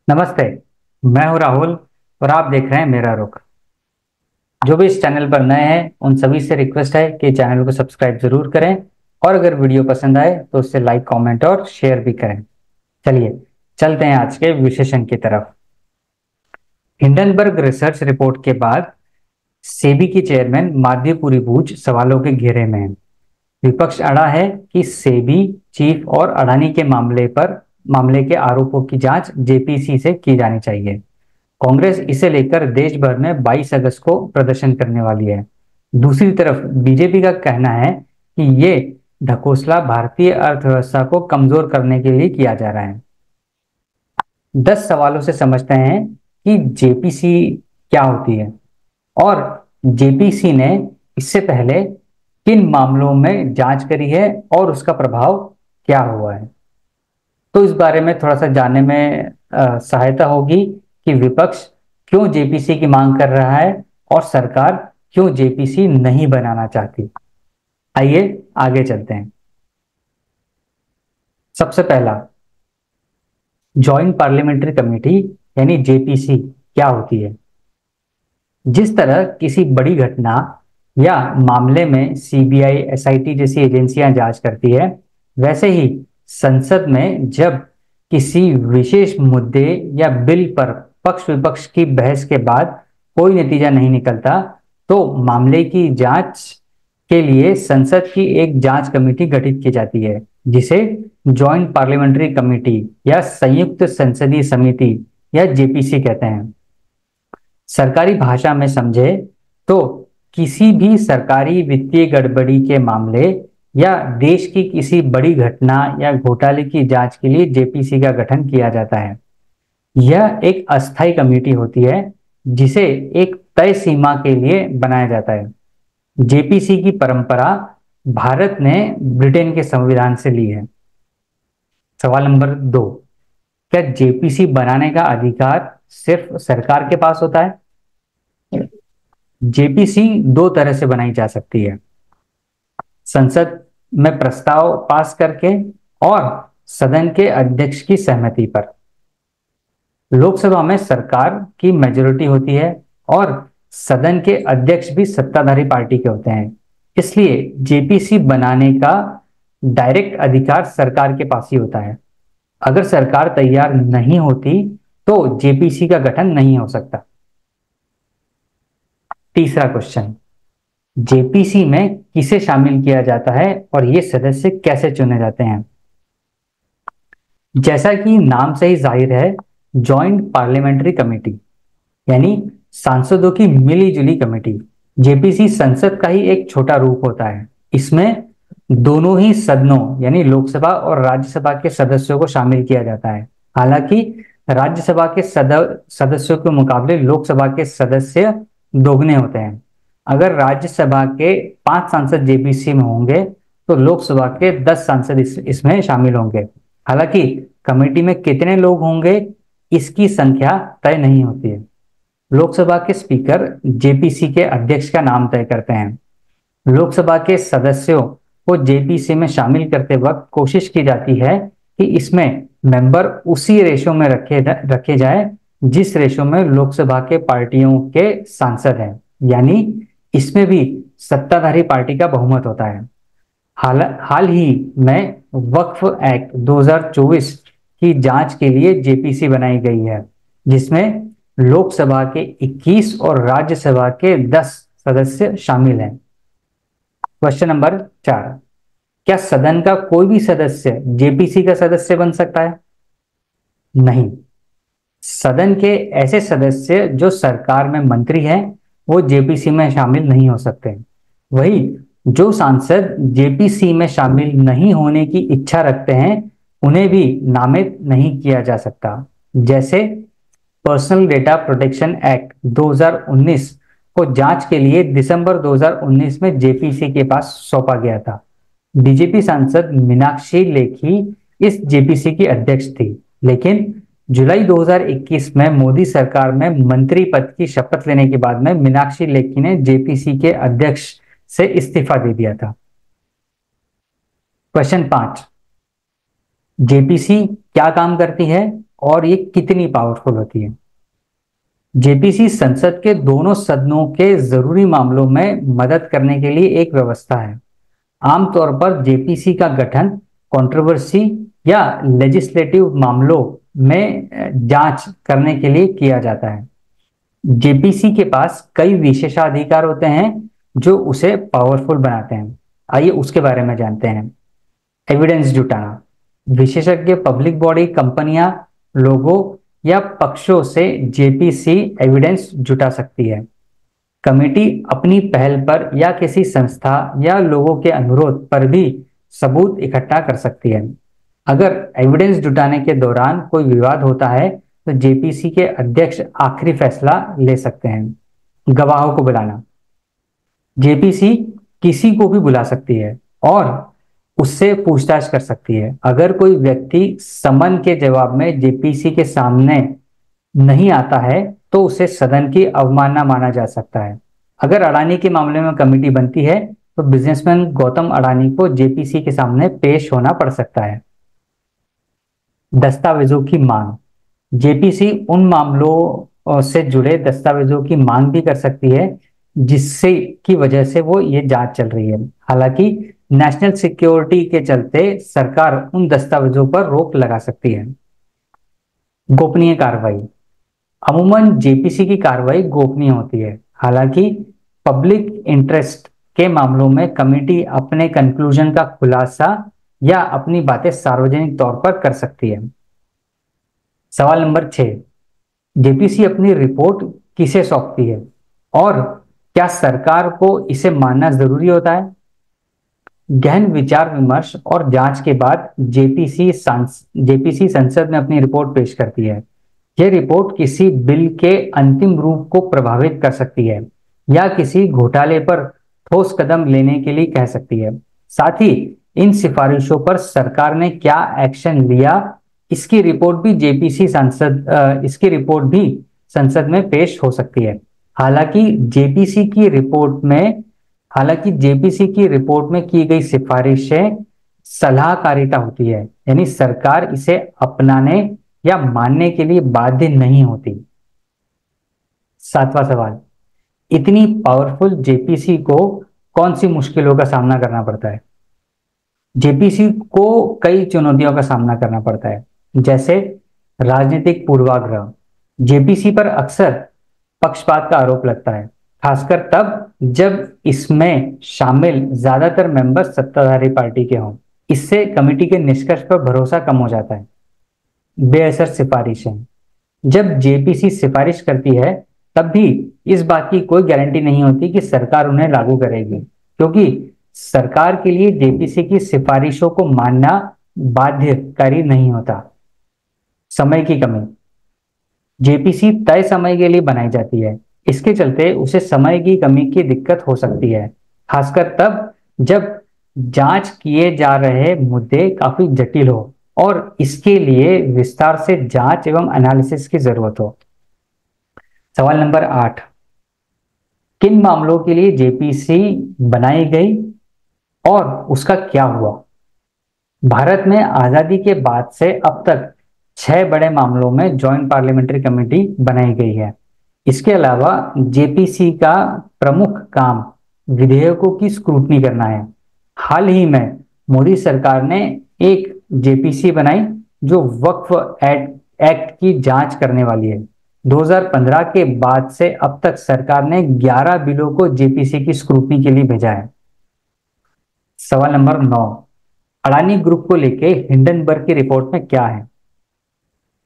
नमस्ते। मैं हूं राहुल और आप देख रहे हैं मेरा रुख। जो भी इस चैनल पर नए हैं उन सभी से रिक्वेस्ट है कि चैनल को सब्सक्राइब जरूर करें और अगर वीडियो पसंद आए तो उससे लाइक कमेंट और शेयर भी करें। चलिए चलते हैं आज के विश्लेषण की तरफ। हिंडनबर्ग रिसर्च रिपोर्ट के बाद सेबी की चेयरमैन माधवी पुरी बूच सवालों के घेरे में है। विपक्ष अड़ा है कि सेबी चीफ और अडानी के मामले के आरोपों की जांच जेपीसी से की जानी चाहिए। कांग्रेस इसे लेकर देश भर में 22 अगस्त को प्रदर्शन करने वाली है। दूसरी तरफ बीजेपी का कहना है कि ये ढकोसला भारतीय अर्थव्यवस्था को कमजोर करने के लिए किया जा रहा है। 10 सवालों से समझते हैं कि जेपीसी क्या होती है और जेपीसी ने इससे पहले किन मामलों में जांच करी है और उसका प्रभाव क्या हुआ है। तो इस बारे में थोड़ा सा जानने में सहायता होगी कि विपक्ष क्यों जेपीसी की मांग कर रहा है और सरकार क्यों जेपीसी नहीं बनाना चाहती। आइए आगे चलते हैं। सबसे पहला, जॉइंट पार्लियामेंट्री कमेटी यानी जेपीसी क्या होती है। जिस तरह किसी बड़ी घटना या मामले में सीबीआई एसआईटी जैसी एजेंसियां जांच करती है, वैसे ही संसद में जब किसी विशेष मुद्दे या बिल पर पक्ष विपक्ष की बहस के बाद कोई नतीजा नहीं निकलता तो मामले की जांच के लिए संसद की एक जांच कमेटी गठित की जाती है, जिसे जॉइंट पार्लियामेंट्री कमेटी या संयुक्त संसदीय समिति या जेपीसी कहते हैं। सरकारी भाषा में समझे तो किसी भी सरकारी वित्तीय गड़बड़ी के मामले या देश की किसी बड़ी घटना या घोटाले की जांच के लिए जेपीसी का गठन किया जाता है। यह एक अस्थायी कमेटी होती है जिसे एक तय सीमा के लिए बनाया जाता है। जेपीसी की परंपरा भारत ने ब्रिटेन के संविधान से ली है। सवाल नंबर 2, क्या जेपीसी बनाने का अधिकार सिर्फ सरकार के पास होता है? जेपीसी दो तरह से बनाई जा सकती है, संसद में प्रस्ताव पास करके और सदन के अध्यक्ष की सहमति पर। लोकसभा में सरकार की मेजोरिटी होती है और सदन के अध्यक्ष भी सत्ताधारी पार्टी के होते हैं, इसलिए जेपीसी बनाने का डायरेक्ट अधिकार सरकार के पास ही होता है। अगर सरकार तैयार नहीं होती तो जेपीसी का गठन नहीं हो सकता। तीसरा क्वेश्चन, जेपीसी में किसे शामिल किया जाता है और ये सदस्य कैसे चुने जाते हैं? जैसा कि नाम से ही जाहिर है, जॉइंट पार्लियामेंट्री कमेटी यानी सांसदों की मिली जुली कमेटी। जेपीसी संसद का ही एक छोटा रूप होता है। इसमें दोनों ही सदनों यानी लोकसभा और राज्यसभा के सदस्यों को शामिल किया जाता है। हालांकि राज्यसभा के सदस्यों के मुकाबले लोकसभा के सदस्य दोगुने होते हैं। अगर राज्यसभा के 5 सांसद जेपीसी में होंगे तो लोकसभा के 10 सांसद इसमें शामिल होंगे। हालांकि कमेटी में कितने लोग होंगे इसकी संख्या तय नहीं होती है। लोकसभा के स्पीकर जेपीसी के अध्यक्ष का नाम तय करते हैं। लोकसभा के सदस्यों को जेपीसी में शामिल करते वक्त कोशिश की जाती है कि इसमें मेंबर उसी रेशो में रखे जाए जिस रेशो में लोकसभा के पार्टियों के सांसद हैं, यानी इसमें भी सत्ताधारी पार्टी का बहुमत होता है। हाल ही में वक्फ एक्ट 2024 की जांच के लिए जेपीसी बनाई गई है, जिसमें लोकसभा के 21 और राज्यसभा के 10 सदस्य शामिल हैं। क्वेश्चन नंबर 4, क्या सदन का कोई भी सदस्य जेपीसी का सदस्य बन सकता है? नहीं। सदन के ऐसे सदस्य जो सरकार में मंत्री हैं वो जेपीसी में शामिल नहीं हो सकते। वही जो सांसद जेपीसी में शामिल नहीं होने की इच्छा रखते हैं उन्हें भी नामित नहीं किया जा सकता। जैसे पर्सनल डेटा प्रोटेक्शन एक्ट 2019 को जांच के लिए दिसंबर 2019 में जेपीसी के पास सौंपा गया था। बीजेपी सांसद मीनाक्षी लेखी इस जेपीसी की अध्यक्ष थी, लेकिन जुलाई 2021 में मोदी सरकार में मंत्री पद की शपथ लेने के बाद में मीनाक्षी लेखी ने जेपीसी के अध्यक्ष से इस्तीफा दे दिया था। क्वेश्चन 5, जेपीसी क्या काम करती है और ये कितनी पावरफुल होती है। जेपीसी संसद के दोनों सदनों के जरूरी मामलों में मदद करने के लिए एक व्यवस्था है। आमतौर पर जेपीसी का गठन कंट्रोवर्सी या लेजिस्लेटिव मामलों में जांच करने के लिए किया जाता है। जेपीसी के पास कई विशेषाधिकार होते हैं जो उसे पावरफुल बनाते हैं। आइए उसके बारे में जानते हैं। एविडेंस जुटाना। विशेषज्ञ, पब्लिक बॉडी, कंपनियां, लोगों या पक्षों से जेपीसी एविडेंस जुटा सकती है। कमेटी अपनी पहल पर या किसी संस्था या लोगों के अनुरोध पर भी सबूत इकट्ठा कर सकती है। अगर एविडेंस जुटाने के दौरान कोई विवाद होता है तो जेपीसी के अध्यक्ष आखिरी फैसला ले सकते हैं। गवाहों को बुलाना। जेपीसी किसी को भी बुला सकती है और उससे पूछताछ कर सकती है। अगर कोई व्यक्ति समन के जवाब में जेपीसी के सामने नहीं आता है तो उसे सदन की अवमानना माना जा सकता है। अगर अडानी के मामले में कमेटी बनती है तो बिजनेसमैन गौतम अडानी को जेपीसी के सामने पेश होना पड़ सकता है। दस्तावेजों की मांग। जेपीसी उन मामलों से जुड़े दस्तावेजों की मांग भी कर सकती है जिससे की वजह से वो ये जांच चल रही है। हालांकि नेशनल सिक्योरिटी के चलते सरकार उन दस्तावेजों पर रोक लगा सकती है। गोपनीय कार्रवाई। अमूमन जेपीसी की कार्रवाई गोपनीय होती है। हालांकि पब्लिक इंटरेस्ट के मामलों में कमेटी अपने कंक्लूजन का खुलासा या अपनी बातें सार्वजनिक तौर पर कर सकती है। सवाल नंबर 6, जेपीसी अपनी रिपोर्ट किसे सौंपती है और क्या सरकार को इसे मानना जरूरी होता है। गहन विचार विमर्श और जांच के बाद जेपीसी संसद में अपनी रिपोर्ट पेश करती है। यह रिपोर्ट किसी बिल के अंतिम रूप को प्रभावित कर सकती है या किसी घोटाले पर ठोस कदम लेने के लिए कह सकती है। साथ ही इन सिफारिशों पर सरकार ने क्या एक्शन लिया इसकी रिपोर्ट भी संसद में पेश हो सकती है। हालांकि जेपीसी की रिपोर्ट में की गई सिफारिशें सलाहकारिता होती है, यानी सरकार इसे अपनाने या मानने के लिए बाध्य नहीं होती। 7वां सवाल, इतनी पावरफुल जेपीसी को कौन सी मुश्किलों का सामना करना पड़ता है। जेपीसी को कई चुनौतियों का सामना करना पड़ता है, जैसे राजनीतिक पूर्वाग्रह। जेपीसी पर अक्सर पक्षपात का आरोप लगता है, खासकर तब जब इसमें शामिल ज्यादातर मेंबर सत्ताधारी पार्टी के हों। इससे कमेटी के निष्कर्ष पर भरोसा कम हो जाता है। बेअसर सिफारिशें। जब जेपीसी सिफारिश करती है तब भी इस बात की कोई गारंटी नहीं होती कि सरकार उन्हें लागू करेगी, क्योंकि सरकार के लिए जेपीसी की सिफारिशों को मानना बाध्यकारी नहीं होता। समय की कमी। जेपीसी तय समय के लिए बनाई जाती है, इसके चलते उसे समय की कमी की दिक्कत हो सकती है, खासकर तब जब जांच किए जा रहे मुद्दे काफी जटिल हो और इसके लिए विस्तार से जांच एवं एनालिसिस की जरूरत हो। सवाल नंबर 8, किन मामलों के लिए जेपीसी बनाई गई और उसका क्या हुआ। भारत में आजादी के बाद से अब तक 6 बड़े मामलों में ज्वाइंट पार्लियामेंट्री कमेटी बनाई गई है। इसके अलावा जेपीसी का प्रमुख काम विधेयकों की स्क्रूटनी करना है। हाल ही में मोदी सरकार ने एक जेपीसी बनाई जो वक्फ एक्ट की जांच करने वाली है। 2015 के बाद से अब तक सरकार ने 11 बिलों को जेपीसी की स्क्रूटनी के लिए भेजा है। सवाल नंबर 9, अडानी ग्रुप को लेके हिंडनबर्ग की रिपोर्ट में क्या है।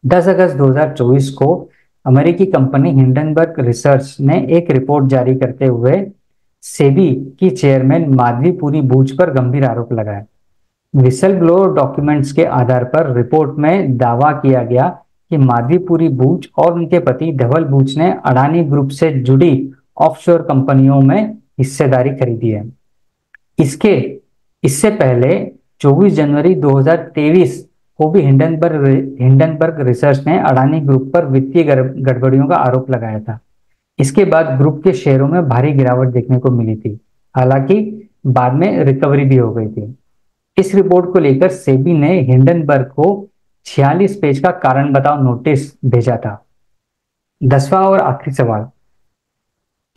10 अगस्त 2024 को अमेरिकी कंपनी हिंडनबर्ग रिसर्च ने एक रिपोर्ट जारी करते हुए सेबी की चेयरमैन माधवी पुरी बूच पर गंभीर आरोप लगाया। विसल ब्लोअर डॉक्यूमेंट्स के आधार पर रिपोर्ट में दावा किया गया कि माधवी पुरी बूच और उनके पति धवल बूच ने अडानी ग्रुप से जुड़ी ऑफशोर कंपनियों में हिस्सेदारी खरीदी है। इससे पहले 24 जनवरी 2023 को भी हिंडनबर्ग रिसर्च ने अडानी ग्रुप पर वित्तीय गड़बड़ियों का आरोप लगाया था। इसके बाद ग्रुप के शेयरों में भारी गिरावट देखने को मिली थी, हालांकि बाद में रिकवरी भी हो गई थी। इस रिपोर्ट को लेकर सेबी ने हिंडनबर्ग को 46 पेज का कारण बताओ नोटिस भेजा था। 10वां और आखिरी सवाल,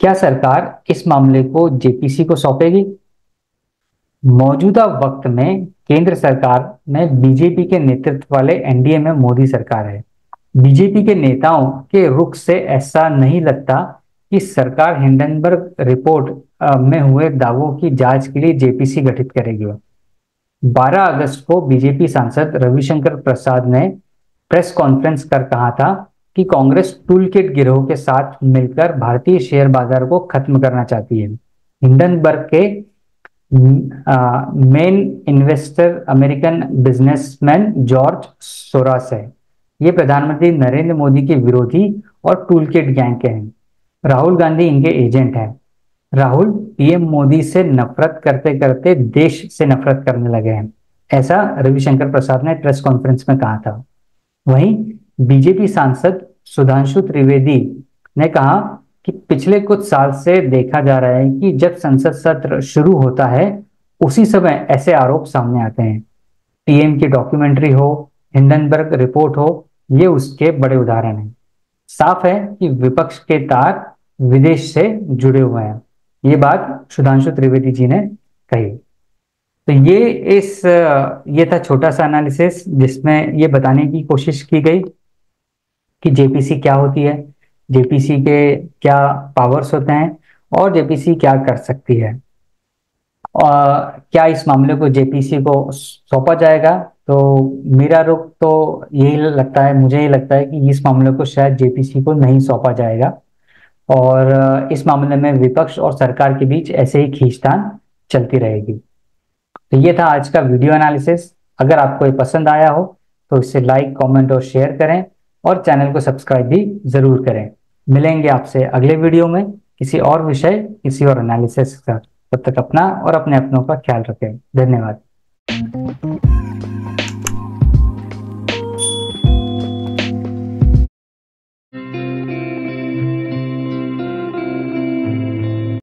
क्या सरकार इस मामले को जेपीसी को सौंपेगी? मौजूदा वक्त में केंद्र सरकार में बीजेपी के नेतृत्व वाले एनडीए में मोदी सरकार है। बीजेपी के नेताओं के रुख से ऐसा नहीं लगता कि सरकार हिंडनबर्ग रिपोर्ट में हुए दावों की जांच के लिए जेपीसी गठित करेगी। 12 अगस्त को बीजेपी सांसद रविशंकर प्रसाद ने प्रेस कॉन्फ्रेंस कर कहा था कि कांग्रेस टूलकिट गिरोह के साथ मिलकर भारतीय शेयर बाजार को खत्म करना चाहती है। हिंडनबर्ग के main investor American businessman George Soros है। ये प्रधानमंत्री नरेंद्र मोदी के विरोधी और टूलकिट गैंग के हैं। राहुल गांधी इनके एजेंट हैं। राहुल पीएम मोदी से नफरत करते करते देश से नफरत करने लगे हैं, ऐसा रविशंकर प्रसाद ने प्रेस कॉन्फ्रेंस में कहा था। वहीं बीजेपी सांसद सुधांशु त्रिवेदी ने कहा कि पिछले कुछ साल से देखा जा रहा है कि जब संसद सत्र शुरू होता है उसी समय ऐसे आरोप सामने आते हैं। पीएम की डॉक्यूमेंट्री हो, हिंडनबर्ग रिपोर्ट हो, ये उसके बड़े उदाहरण हैं। साफ है कि विपक्ष के तार विदेश से जुड़े हुए हैं। ये बात सुधांशु त्रिवेदी जी ने कही। तो ये था छोटा सा एनालिसिस जिसमें ये बताने की कोशिश की गई कि जेपीसी क्या होती है, जेपीसी के क्या पावर्स होते हैं और जेपीसी क्या कर सकती है। और क्या इस मामले को जेपीसी को सौंपा जाएगा? तो मेरा रुख तो यही लगता है, मुझे ये लगता है कि इस मामले को शायद जेपीसी को नहीं सौंपा जाएगा और इस मामले में विपक्ष और सरकार के बीच ऐसे ही खींचतान चलती रहेगी। तो ये था आज का वीडियो एनालिसिस। अगर आपको ये पसंद आया हो तो इसे लाइक, कमेंट और शेयर करें और चैनल को सब्सक्राइब भी जरूर करें। मिलेंगे आपसे अगले वीडियो में किसी और विषय, किसी और एनालिसिस के साथ। तब तक अपना और अपने अपनों का ख्याल रखें। धन्यवाद।